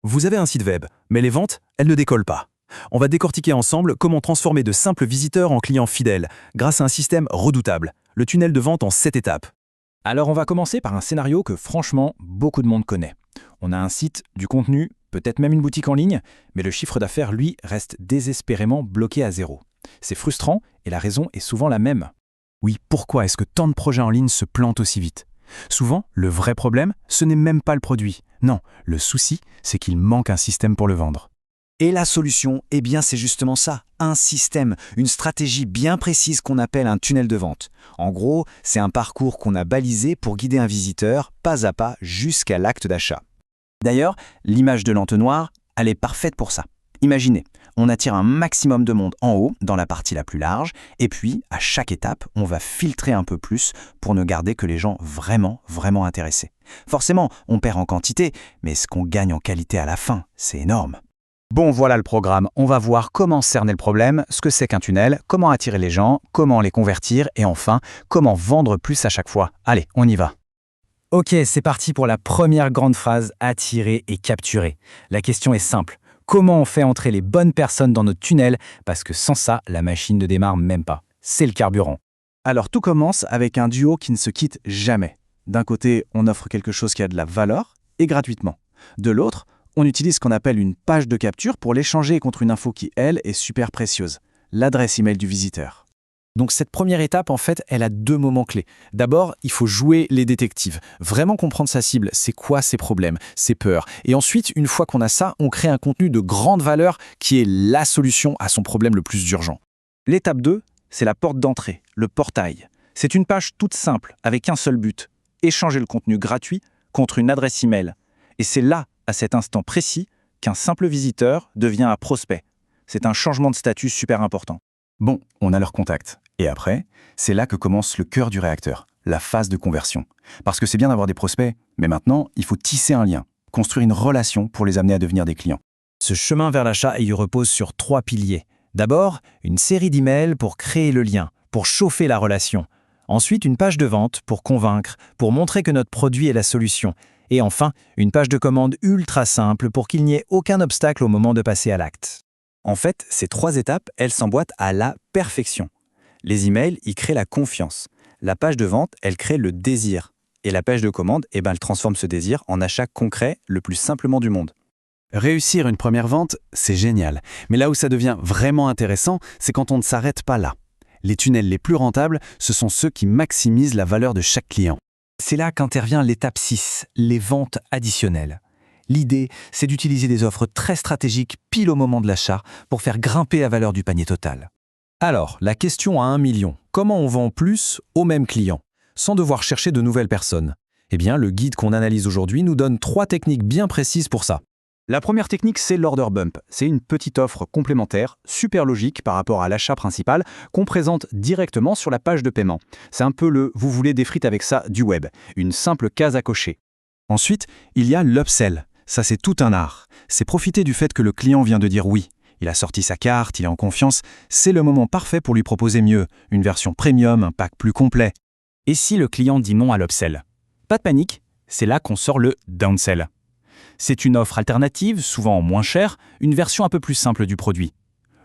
Vous avez un site web, mais les ventes, elles ne décollent pas. On va décortiquer ensemble comment transformer de simples visiteurs en clients fidèles grâce à un système redoutable, le tunnel de vente en 7 étapes. Alors on va commencer par un scénario que franchement, beaucoup de monde connaît. On a un site, du contenu, peut-être même une boutique en ligne, mais le chiffre d'affaires, lui, reste désespérément bloqué à zéro. C'est frustrant et la raison est souvent la même. Oui, pourquoi est-ce que tant de projets en ligne se plantent aussi vite? Souvent, le vrai problème, ce n'est même pas le produit. Non, le souci, c'est qu'il manque un système pour le vendre. Et la solution, eh bien c'est justement ça, un système, une stratégie bien précise qu'on appelle un tunnel de vente. En gros, c'est un parcours qu'on a balisé pour guider un visiteur pas à pas jusqu'à l'acte d'achat. D'ailleurs, l'image de l'entonnoir, elle est parfaite pour ça. Imaginez, on attire un maximum de monde en haut, dans la partie la plus large, et puis, à chaque étape, on va filtrer un peu plus pour ne garder que les gens vraiment intéressés. Forcément, on perd en quantité, mais ce qu'on gagne en qualité à la fin, c'est énorme. Bon, voilà le programme. On va voir comment cerner le problème, ce que c'est qu'un tunnel, comment attirer les gens, comment les convertir et enfin, comment vendre plus à chaque fois. Allez, on y va. Ok, c'est parti pour la première grande phrase, attirer et capturer. La question est simple. Comment on fait entrer les bonnes personnes dans notre tunnel? Parce que sans ça, la machine ne démarre même pas. C'est le carburant. Alors tout commence avec un duo qui ne se quitte jamais. D'un côté, on offre quelque chose qui a de la valeur et gratuitement. De l'autre, on utilise ce qu'on appelle une page de capture pour l'échanger contre une info qui, elle, est super précieuse, l'adresse email du visiteur. Donc cette première étape, en fait, elle a 2 moments clés. D'abord, il faut jouer les détectives, vraiment comprendre sa cible, c'est quoi ses problèmes, ses peurs. Et ensuite, une fois qu'on a ça, on crée un contenu de grande valeur qui est la solution à son problème le plus urgent. L'étape 2, c'est la porte d'entrée, le portail. C'est une page toute simple, avec un seul but, échanger le contenu gratuit contre une adresse email. Et c'est là, à cet instant précis, qu'un simple visiteur devient un prospect. C'est un changement de statut super important. Bon, on a leur contact. Et après, c'est là que commence le cœur du réacteur, la phase de conversion. Parce que c'est bien d'avoir des prospects, mais maintenant, il faut tisser un lien, construire une relation pour les amener à devenir des clients. Ce chemin vers l'achat, il repose sur 3 piliers. D'abord, une série d'emails pour créer le lien, pour chauffer la relation. Ensuite, une page de vente pour convaincre, pour montrer que notre produit est la solution. Et enfin, une page de commande ultra simple pour qu'il n'y ait aucun obstacle au moment de passer à l'acte. En fait, ces 3 étapes, elles s'emboîtent à la perfection. Les emails, ils créent la confiance. La page de vente, elle crée le désir. Et la page de commande, elle transforme ce désir en achat concret le plus simplement du monde. Réussir une première vente, c'est génial. Mais là où ça devient vraiment intéressant, c'est quand on ne s'arrête pas là. Les tunnels les plus rentables, ce sont ceux qui maximisent la valeur de chaque client. C'est là qu'intervient l'étape 6, les ventes additionnelles. L'idée, c'est d'utiliser des offres très stratégiques pile au moment de l'achat pour faire grimper la valeur du panier total. Alors, la question à 1 million, comment on vend plus aux mêmes clients, sans devoir chercher de nouvelles personnes? Eh bien, le guide qu'on analyse aujourd'hui nous donne 3 techniques bien précises pour ça. La première technique, c'est l'order bump. C'est une petite offre complémentaire, super logique par rapport à l'achat principal, qu'on présente directement sur la page de paiement. C'est un peu le « vous voulez des frites avec ça » du web, une simple case à cocher. Ensuite, il y a l'upsell. Ça, c'est tout un art. C'est profiter du fait que le client vient de dire oui. Il a sorti sa carte, il est en confiance. C'est le moment parfait pour lui proposer mieux, une version premium, un pack plus complet. Et si le client dit non à l'upsell? Pas de panique, c'est là qu'on sort le downsell. C'est une offre alternative, souvent moins chère, une version un peu plus simple du produit.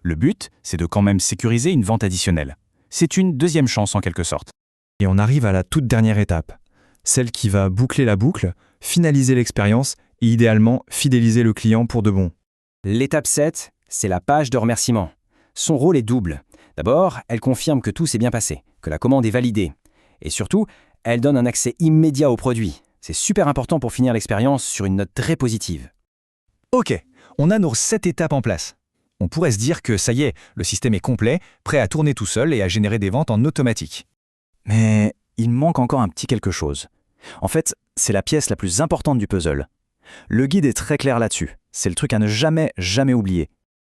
Le but, c'est de quand même sécuriser une vente additionnelle. C'est une deuxième chance en quelque sorte. Et on arrive à la toute dernière étape, celle qui va boucler la boucle, finaliser l'expérience et idéalement fidéliser le client pour de bon. L'étape 7, c'est la page de remerciement. Son rôle est double. D'abord, elle confirme que tout s'est bien passé, que la commande est validée. Et surtout, elle donne un accès immédiat au produit. C'est super important pour finir l'expérience sur une note très positive. Ok, on a nos 7 étapes en place. On pourrait se dire que ça y est, le système est complet, prêt à tourner tout seul et à générer des ventes en automatique. Mais il manque encore un petit quelque chose. En fait, c'est la pièce la plus importante du puzzle. Le guide est très clair là-dessus. C'est le truc à ne jamais oublier.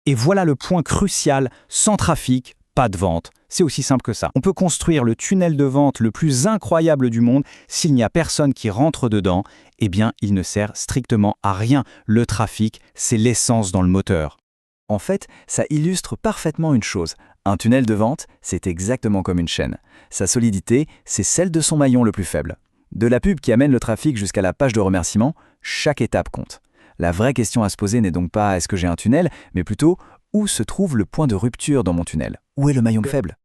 Et voilà le point crucial, sans trafic, pas de vente. C'est aussi simple que ça. On peut construire le tunnel de vente le plus incroyable du monde. S'il n'y a personne qui rentre dedans, eh bien, il ne sert strictement à rien. Le trafic, c'est l'essence dans le moteur. En fait, ça illustre parfaitement une chose. Un tunnel de vente, c'est exactement comme une chaîne. Sa solidité, c'est celle de son maillon le plus faible. De la pub qui amène le trafic jusqu'à la page de remerciement, chaque étape compte. La vraie question à se poser n'est donc pas est-ce que j'ai un tunnel, mais plutôt où se trouve le point de rupture dans mon tunnel? Où est le maillon faible?